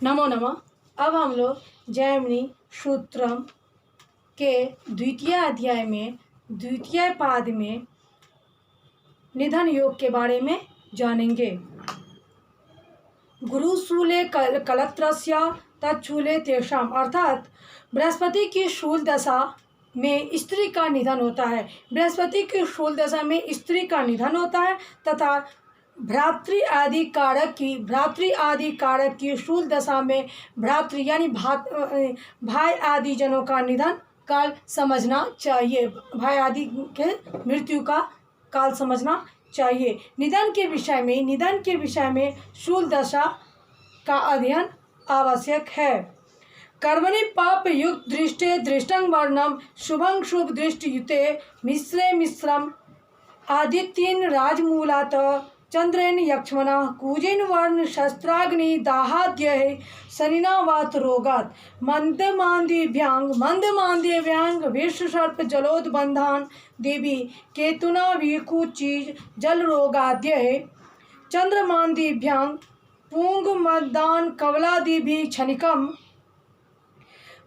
नमो नमः। अब हम लोग जैमिनी सूत्रम के द्वितीय अध्याय में द्वितीय पाद में निधन योग के बारे में जानेंगे। गुरुशूले कलत्रस्य तत्शूले तेषाम, अर्थात बृहस्पति की शूल दशा में स्त्री का निधन होता है। बृहस्पति की शूल दशा में स्त्री का निधन होता है तथा भ्रातृ आदि कारक की शूल दशा में भ्रातृ यानी भाई आदि जनों का निधन काल समझना चाहिए। भाई आदि के मृत्यु का काल समझना चाहिए। निधन के विषय में शूल दशा का अध्ययन आवश्यक है। कर्मणि पाप युक्त दृष्टे दृष्टं वर्णम शुभं शुभ दृष्टि युते मिश्रे मिश्रम आदित्यन राजमूलात चंद्रेन यक्ष्मना कूजिन वर्ण शस्त्राग्नि दाहाद्य शनिना वात रोगात मंदमांद्यव्यांग विश्व सर्प जलोदबंधान देवी केतुना विकुचीज जल रोगाद्य चंद्रमांदिभ्यांग पूंग मदान कवलादिभि क्षणिकम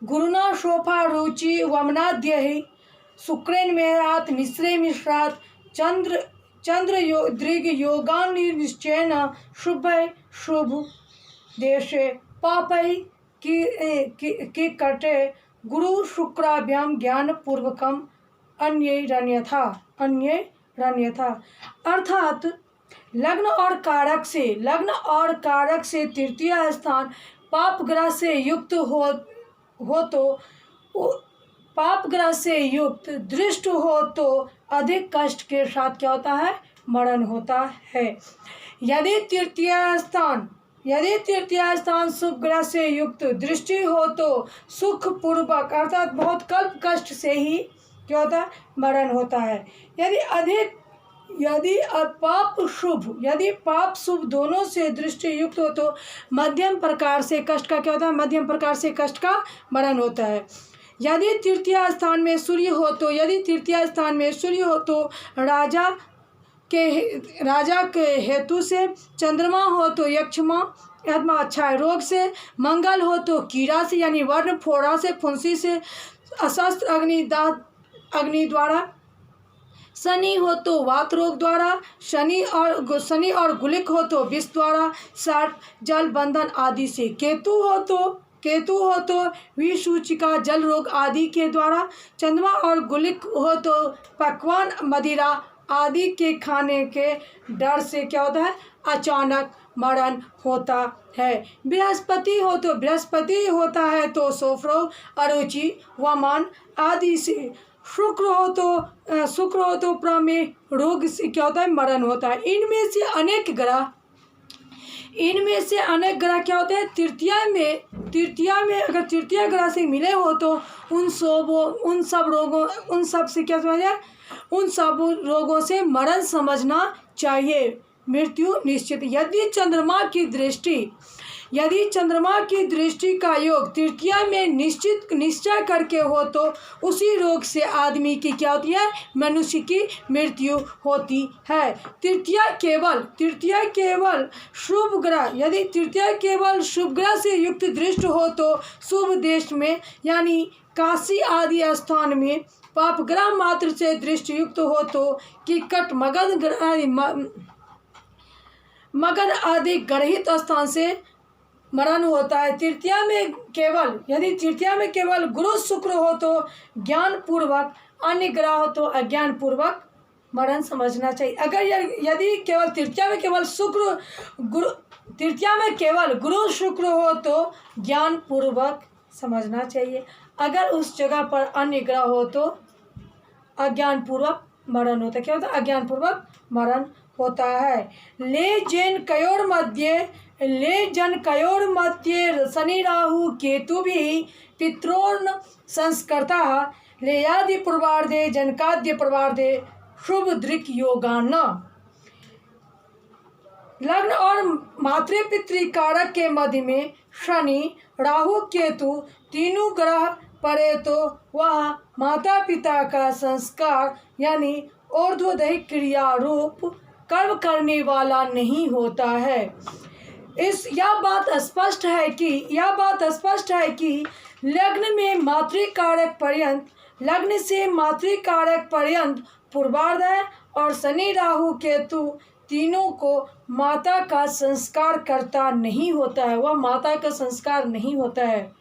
गुरुना शोफा रुचि वमनाद्य शुक्रेन मेहरात मिश्रे मिश्रात चंद्र दृग योगानिश्चयन शुभ देशे पापै की कटे गुरु शुक्राभ्याम ज्ञान पूर्वकम अन्य रण्यथा, अर्थात लग्न और कारक से तृतीय स्थान पाप ग्रह से युक्त हो तो पाप ग्रह से युक्त दृष्ट हो तो अधिक कष्ट के साथ क्या होता है, मरण होता है। यदि तृतीय स्थान शुभ ग्रह से युक्त दृष्टि हो तो सुख पूर्वक अर्थात बहुत कल्प कष्ट से ही क्या होता है, मरण होता है। यदि पाप शुभ दोनों से दृष्टि युक्त हो तो मध्यम प्रकार से कष्ट का क्या होता है, मध्यम प्रकार से कष्ट का मरण होता है। यदि तृतीय स्थान में सूर्य हो तो राजा के हेतु से, चंद्रमा हो तो यक्षमा अच्छा है, रोग से, मंगल हो तो कीड़ा से यानी वर्ण फोड़ा से, फुंसी से, अशस्त्र अग्नि द्वारा, शनि हो तो वात रोग द्वारा, शनि और गुलिक हो तो विष द्वारा, सर्प जल बंधन आदि से, केतु हो तो विषसूचिका जल रोग आदि के द्वारा, चंद्रमा और गुलिक हो तो पकवान मदिरा आदि के खाने के डर से क्या होता है, अचानक मरण होता है। बृहस्पति होता है तो सोफरोग, अरुचि, वमन आदि से, शुक्र हो तो प्रमेह रोग से क्या होता है, मरण होता है। इनमें से अनेक ग्रह क्या होते हैं, तृतीया में अगर तृतीय ग्रह से मिले हो तो उन सब रोगों से मरण समझना चाहिए, मृत्यु निश्चित। यदि चंद्रमा की दृष्टि का योग तृतीया में निश्चय करके हो तो उसी रोग से आदमी की क्या होती है, मनुष्य की मृत्यु होती है। तृतीया केवल शुभ ग्रह, यदि तृतीया केवल शुभ ग्रह से युक्त दृष्ट हो तो शुभ देश में यानी काशी आदि स्थान में, पाप ग्रह मात्र से दृष्टि युक्त हो तो किकट मगध आदि ग्रहित स्थान से मरण होता है। यदि तृतीया में केवल गुरु शुक्र हो तो ज्ञान पूर्वक, अन्य ग्रह हो तो अज्ञान पूर्वक मरण समझना चाहिए। अगर यदि केवल तृतीया में केवल गुरु शुक्र हो तो ज्ञान पूर्वक समझना चाहिए। अगर उस जगह पर अन्य ग्रह हो तो अज्ञान पूर्वक मरण होता है। क्या होता है, अज्ञान पूर्वक मरण होता है। ले जन कयोर मध्य शनि राहु केतु भी पित्रोर्ण संस्कृता लेयादि पूर्वार्धे जनकाद्य पूर्वार्धे शुभ दृक् योगान। लग्न और मातृपितृकारक के मध्य में शनि राहु केतु तीनों ग्रह पड़े तो वह माता पिता का संस्कार यानी ऊर्ध्वदैहिक क्रिया रूप कर्म करने वाला नहीं होता है। यह बात स्पष्ट है कि लग्न से मातृकारक पर्यंत पूर्वार्ध है और शनि राहु केतु तीनों को माता का संस्कार करता नहीं होता है, वह माता का संस्कार नहीं होता है।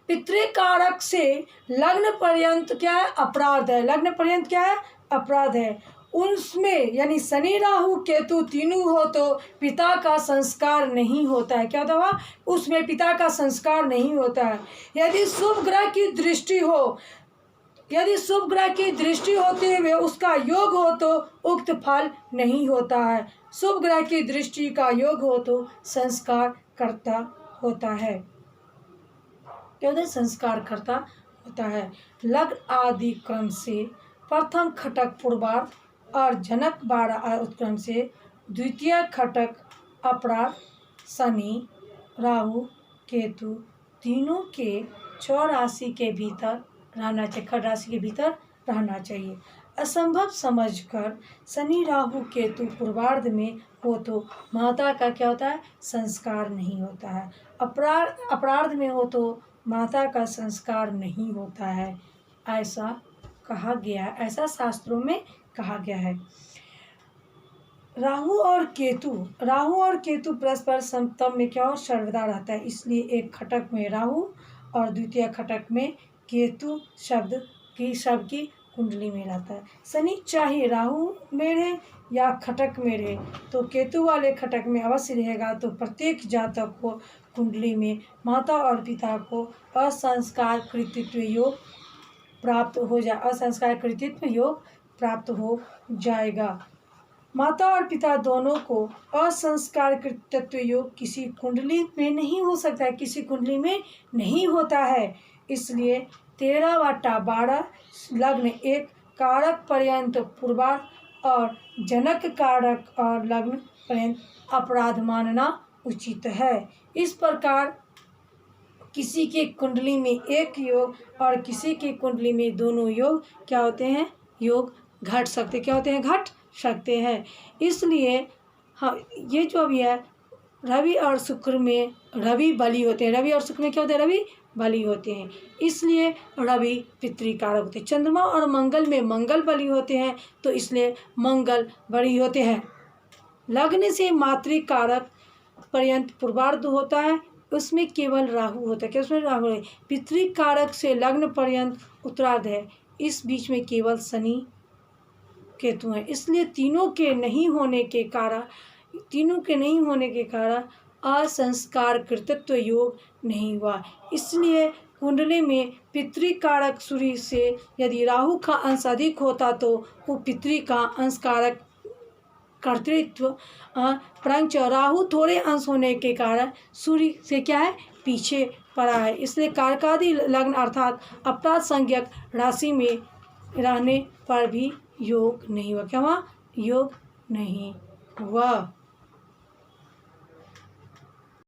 पितृकारक से लग्न पर्यंत क्या है? अपराध है। लग्न पर्यंत क्या है? अपराध है। उसमें यानी शनि राहु केतु तीनों हो तो पिता का संस्कार नहीं होता है। क्या होता हुआ? उसमें पिता का संस्कार नहीं होता है। यदि शुभ ग्रह की दृष्टि होते हुए उसका योग हो तो उक्त फल नहीं होता है। शुभ ग्रह की दृष्टि का योग हो तो संस्कार करता होता है। क्या होता है? संस्कार करता होता है। लग्न आदि क्रम से प्रथम खटक पूर्वार्ध और जनक 12 उत्क्रम से द्वितीय खटक अपराध शनि राहु केतु तीनों के 6 राशि के भीतर रहना चाहिए, खट राशि के भीतर रहना चाहिए। असंभव समझकर शनि राहु केतु पूर्वार्ध में हो तो माता का क्या होता है? संस्कार नहीं होता है। अपराध में हो तो माता का संस्कार नहीं होता है, ऐसा कहा गया, ऐसा शास्त्रों में कहा गया है। राहु और केतु परस्पर समतम में क्या हो? सर्वदा रहता है, इसलिए एक खटक में राहु और द्वितीय खटक में केतु शब्द की कुंडली में रहता है। शनि चाहे राहु में रहे या खटक में रहे तो केतु वाले खटक में अवश्य रहेगा, तो प्रत्येक जातक को कुंडली में माता और पिता को असंस्कार कृतित्व योग प्राप्त हो जाएगा। माता और पिता दोनों को असंस्कार कृतित्व योग किसी कुंडली में नहीं हो सकता है, किसी कुंडली में नहीं होता है। इसलिए 13/12 लग्न एक कारक पर्यंत पूर्वार्ध और जनक कारक और लग्न पर्यंत अपराध मानना उचित है। इस प्रकार किसी के कुंडली में एक योग और किसी की कुंडली में दोनों योग क्या होते हैं? योग घट सकते, क्या होते हैं? घट सकते हैं। इसलिए हाँ, ये जो भी है रवि और शुक्र में रवि बलि होते हैं। रवि और शुक्र में क्या होते हैं? रवि बलि होते हैं, इसलिए रवि पितृकारक होते हैं। चंद्रमा और मंगल में मंगल बलि होते हैं, तो इसलिए मंगल बलि होते हैं। लग्न से मातृकारक पर्यंत पूर्वार्ध होता है, उसमें केवल राहु होता है। क्या उसमें? राहु है। पितृकारक से लग्न पर्यंत उत्तरार्ध है, इस बीच में केवल शनि केतु है। इसलिए तीनों के नहीं होने के कारण असंस्कार कृतित्व योग नहीं हुआ। इसलिए कुंडली में पितृकारक सूर्य से यदि राहु का अंश अधिक होता तो वो पितृ का अंशकारक कर्तृत्व परंच राहु थोड़े अंश होने के कारण सूर्य से क्या है? पीछे पड़ा है। इसलिए कारकादि लग्न अर्थात अपराध संज्ञक राशि में रहने पर भी योग नहीं हुआ। क्या हुआ? योग नहीं हुआ।